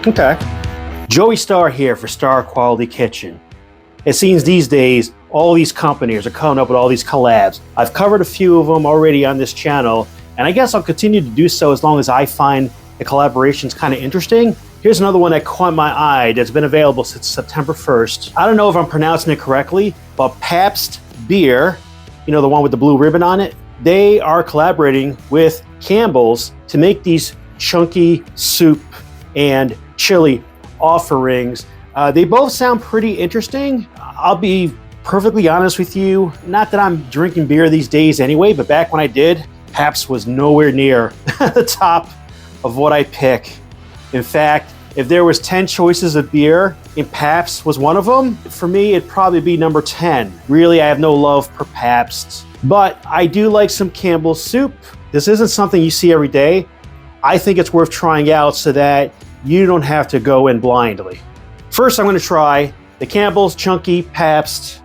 Okay. Joey Star here for Star Quality Kitchen. It seems these days, all these companies are coming up with all these collabs. I've covered a few of them already on this channel, and I guess I'll continue to do so as long as I find the collaborations kind of interesting. Here's another one that caught my eye that's been available since September 1st. I don't know if I'm pronouncing it correctly, but Pabst beer, you know, the one with the blue ribbon on it, they are collaborating with Campbell's to make these chunky soup and chili offerings. They both sound pretty interesting. I'll be perfectly honest with you, not that I'm drinking beer these days anyway, but back when I did, Pabst was nowhere near the top of what I pick. In fact, if there was 10 choices of beer and Pabst was one of them, for me, it'd probably be number 10. Really, I have no love for Pabst, but I do like some Campbell's soup. This isn't something you see every day. I think it's worth trying out so that you don't have to go in blindly. First, I'm going to try the Campbell's Chunky Pabst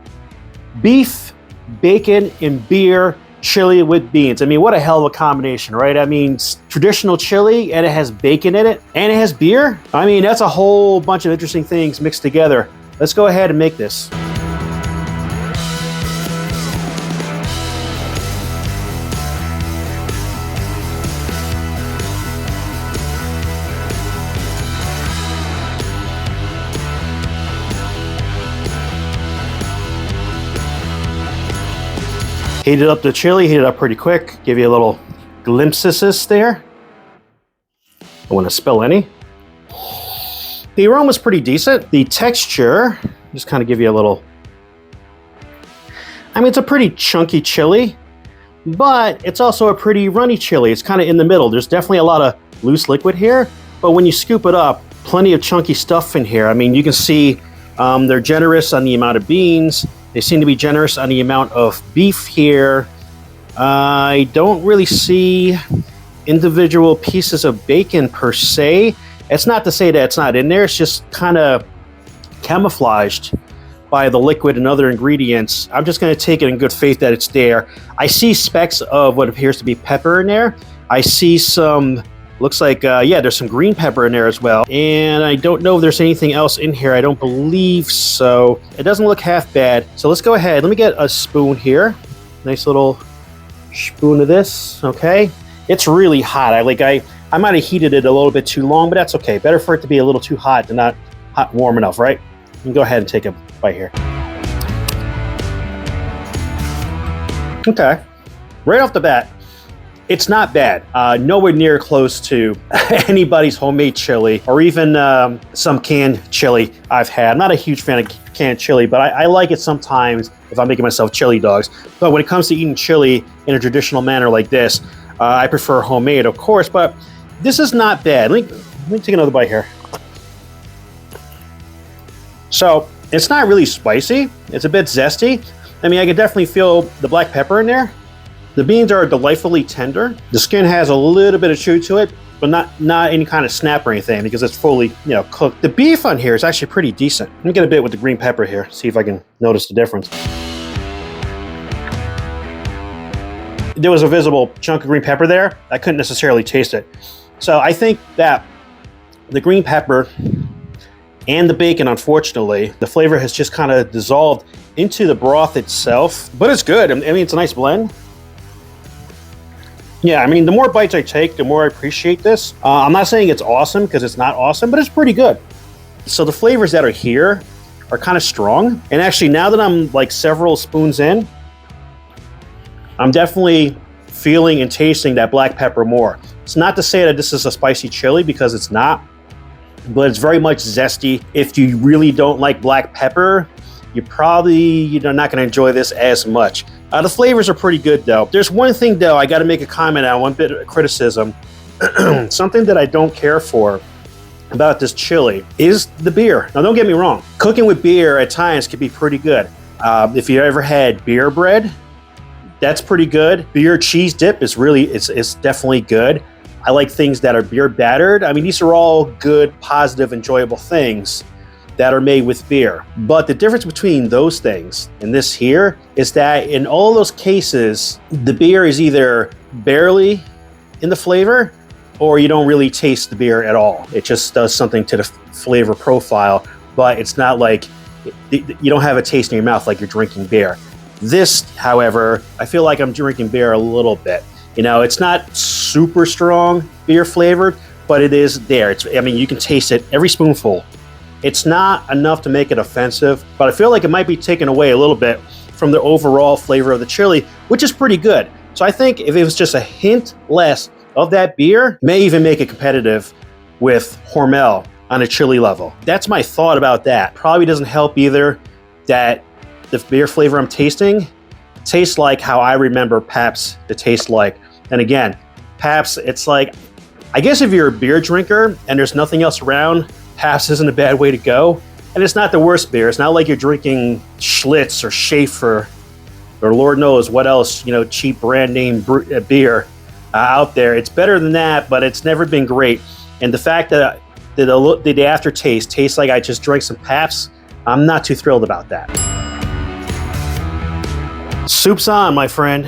beef, bacon, and beer chili with beans. I mean, what a hell of a combination, right? I mean, traditional chili, and it has bacon in it, and it has beer. I mean, that's a whole bunch of interesting things mixed together. Let's go ahead and make this. Heated up the chili, heated up pretty quick. Give you a little glimpses there. Don't want to spill any. The aroma's pretty decent. The texture, just kind of give you a little, I mean, it's a pretty chunky chili, but it's also a pretty runny chili. It's kind of in the middle. There's definitely a lot of loose liquid here, but when you scoop it up, plenty of chunky stuff in here. I mean, you can see they're generous on the amount of beans. They seem to be generous on the amount of beef here. I don't really see individual pieces of bacon per se. It's not to say that it's not in there. It's just kind of camouflaged by the liquid and other ingredients. I'm just going to take it in good faith that it's there. I see specks of what appears to be pepper in there. I see some, looks like, yeah, there's some green pepper in there as well. And I don't know if there's anything else in here. I don't believe so. It doesn't look half bad. So let's go ahead. Let me get a spoon here. Nice little spoon of this, okay? It's really hot. I might have heated it a little bit too long, but that's okay. Better for it to be a little too hot than not hot warm enough, right? You can go ahead and take a bite here. Okay, right off the bat, it's not bad. Nowhere near close to anybody's homemade chili or even some canned chili I've had. I'm not a huge fan of canned chili, but I like it sometimes if I'm making myself chili dogs. But when it comes to eating chili in a traditional manner like this, I prefer homemade, of course, but this is not bad. Let me take another bite here. So it's not really spicy. It's a bit zesty. I mean, I can definitely feel the black pepper in there. The beans are delightfully tender. The skin has a little bit of chew to it, but not any kind of snap or anything because it's fully, you know, cooked. The beef on here is actually pretty decent. Let me get a bit with the green pepper here, see if I can notice the difference. There was a visible chunk of green pepper there. I couldn't necessarily taste it. So I think that the green pepper and the bacon, unfortunately, the flavor has just kind of dissolved into the broth itself, but it's good. I mean, it's a nice blend. Yeah, I mean, the more bites I take, the more I appreciate this. I'm not saying it's awesome because it's not awesome, but it's pretty good. So the flavors that are here are kind of strong. And actually, now that I'm like several spoons in, I'm definitely feeling and tasting that black pepper more. It's not to say that this is a spicy chili because it's not, but it's very much zesty. If you really don't like black pepper, you're not going to enjoy this as much. The flavors are pretty good though. There's one thing though, I got to make a comment on, one bit of criticism. Something that I don't care for about this chili is the beer. Now don't get me wrong, cooking with beer at times can be pretty good. If you ever had beer bread, that's pretty good. Beer cheese dip is it's definitely good. I like things that are beer battered. I mean, these are all good, positive, enjoyable things that are made with beer. But the difference between those things and this here is that in all those cases, the beer is either barely in the flavor or you don't really taste the beer at all. It just does something to the flavor profile, but it's not like, you don't have a taste in your mouth like you're drinking beer. This, however, I feel like I'm drinking beer a little bit. You know, it's not super strong beer flavored, but it is there. I mean, you can taste it every spoonful. It's not enough to make it offensive, but I feel like it might be taken away a little bit from the overall flavor of the chili, which is pretty good. So I think if it was just a hint less of that beer, may even make it competitive with Hormel on a chili level. That's my thought about that. Probably doesn't help either that the beer flavor I'm tasting tastes like how I remember Pabst to taste like. And again, Pabst, it's like, I guess if you're a beer drinker and there's nothing else around, Pabst isn't a bad way to go. And it's not the worst beer. It's not like you're drinking Schlitz or Schaefer or Lord knows what else, you know, cheap brand name beer out there. It's better than that, but it's never been great. And the fact that the aftertaste tastes like I just drank some Pabst, I'm not too thrilled about that. Soup's on, my friend.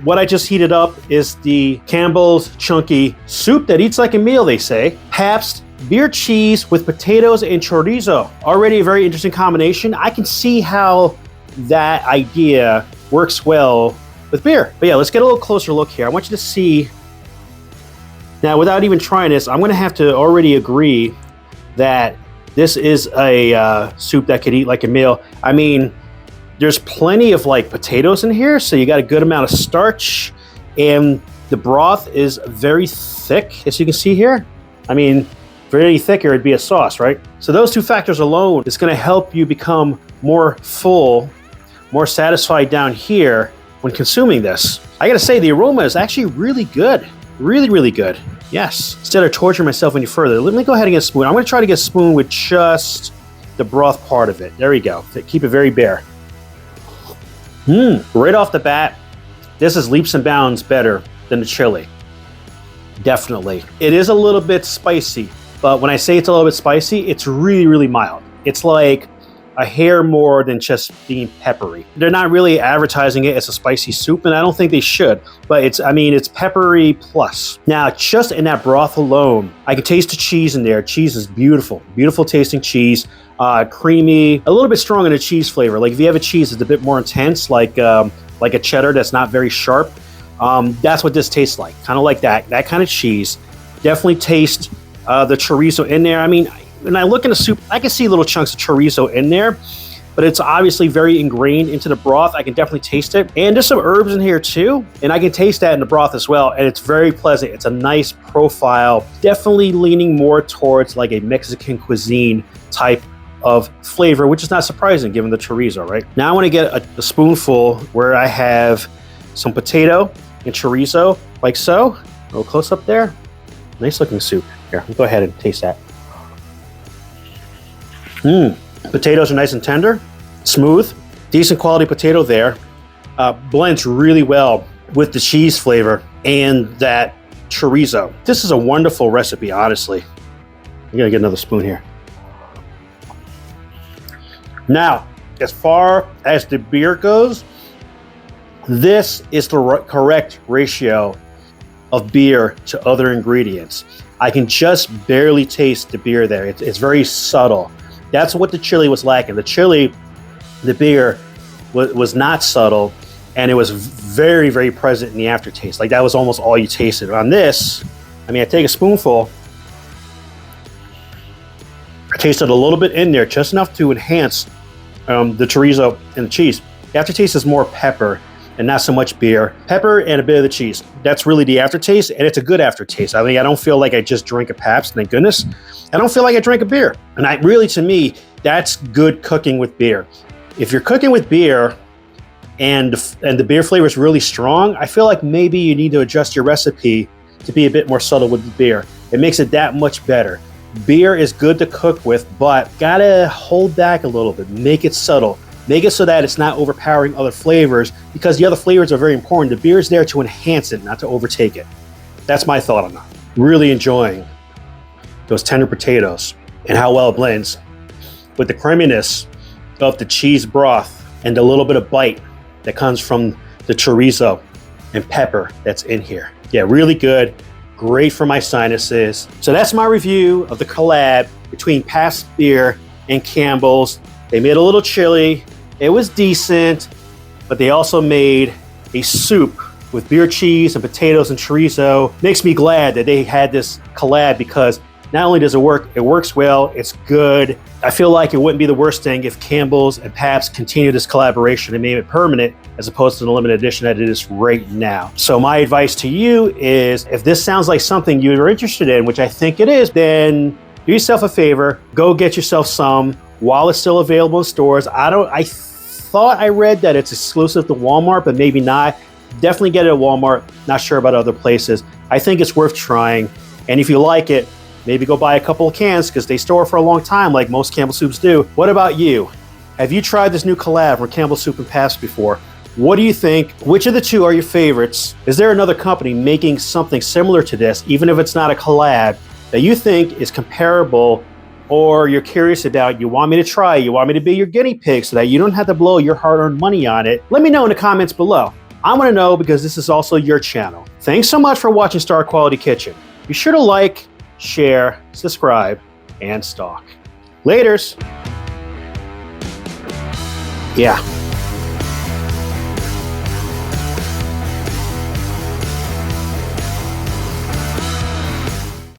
What I just heated up is the Campbell's chunky soup that eats like a meal, they say. Pabst beer cheese with potatoes and chorizo. Already a very interesting combination. I can see how that idea works well with beer. But yeah, let's get a little closer look here. I want you to see. Now, without even trying this, I'm gonna have to already agree that this is a soup that could eat like a meal. I mean, there's plenty of like potatoes in here, so you got a good amount of starch, and the broth is very thick, as you can see here. I mean, very thicker, it'd be a sauce, right? So those two factors alone is gonna help you become more full, more satisfied down here when consuming this. I gotta say, the aroma is actually really good. Really, really good. Yes. Instead of torturing myself any further, let me go ahead and get a spoon. I'm gonna try to get a spoon with just the broth part of it. There we go. Keep it very bare. Right off the bat, this is leaps and bounds better than the chili. Definitely. It is a little bit spicy, but when I say it's a little bit spicy, it's really, really mild. It's like a hair more than just being peppery. They're not really advertising it as a spicy soup, and I don't think they should, but it's peppery plus. Now, just in that broth alone, I can taste the cheese in there. Cheese is beautiful, beautiful tasting cheese. Creamy, a little bit strong in the cheese flavor. Like if you have a cheese that's a bit more intense, like a cheddar that's not very sharp, that's what this tastes like. Kind of like that kind of cheese. Definitely taste the chorizo in there. I mean, when I look in the soup, I can see little chunks of chorizo in there, but it's obviously very ingrained into the broth. I can definitely taste it. And there's some herbs in here too, and I can taste that in the broth as well, and it's very pleasant. It's a nice profile, definitely leaning more towards like a Mexican cuisine type of flavor, which is not surprising given the chorizo, right? Now I want to get a spoonful where I have some potato and chorizo, like so. A little close up there. Nice looking soup. Here, go ahead and taste that. Potatoes are nice and tender, smooth, decent quality potato there. Blends really well with the cheese flavor and that chorizo. This is a wonderful recipe, honestly. I gotta get another spoon here. Now, as far as the beer goes, this is the correct ratio of beer to other ingredients. I can just barely taste the beer there. It's very subtle. That's what the chili was lacking. The beer was not subtle, and it was very, very present in the aftertaste. Like that was almost all you tasted. On this, I mean, I take a spoonful, I tasted a little bit in there, just enough to enhance the chorizo and the cheese. The aftertaste is more pepper and not so much beer. Pepper and a bit of the cheese. That's really the aftertaste, and it's a good aftertaste. I mean, I don't feel like I just drank a Pabst, thank goodness. I don't feel like I drank a beer. And really, to me, that's good cooking with beer. If you're cooking with beer and the beer flavor is really strong, I feel like maybe you need to adjust your recipe to be a bit more subtle with the beer. It makes it that much better. Beer is good to cook with, but gotta hold back a little bit. Make it subtle. Make it so that it's not overpowering other flavors, because the other flavors are very important. The beer is there to enhance it, not to overtake it. That's my thought on that. Really enjoying those tender potatoes and how well it blends with the creaminess of the cheese broth and the little bit of bite that comes from the chorizo and pepper that's in here. Yeah, really good. great for my sinuses. So that's my review of the collab between Pabst beer and Campbell's. They made a little chili. It was decent, but they also made a soup with beer cheese and potatoes and chorizo. Makes me glad that they had this collab because not only does it work, it works well, it's good. I feel like it wouldn't be the worst thing if Campbell's and Pabst continued this collaboration and made it permanent as opposed to the limited edition that it is right now. So my advice to you is if this sounds like something you're interested in, which I think it is, then do yourself a favor, go get yourself some while it's still available in stores. I thought I read that it's exclusive to Walmart, but maybe not. Definitely get it at Walmart, not sure about other places. I think it's worth trying. And if you like it, maybe go buy a couple of cans because they store for a long time like most Campbell soups do. What about you? Have you tried this new collab from Campbell Soup and Pabst before? What do you think? Which of the two are your favorites? Is there another company making something similar to this, even if it's not a collab, that you think is comparable or you're curious about, you want me to try, you want me to be your guinea pig so that you don't have to blow your hard-earned money on it? Let me know in the comments below. I want to know because this is also your channel. Thanks so much for watching Star Quality Kitchen. Be sure to like, share, subscribe, and stalk. Laters. Yeah.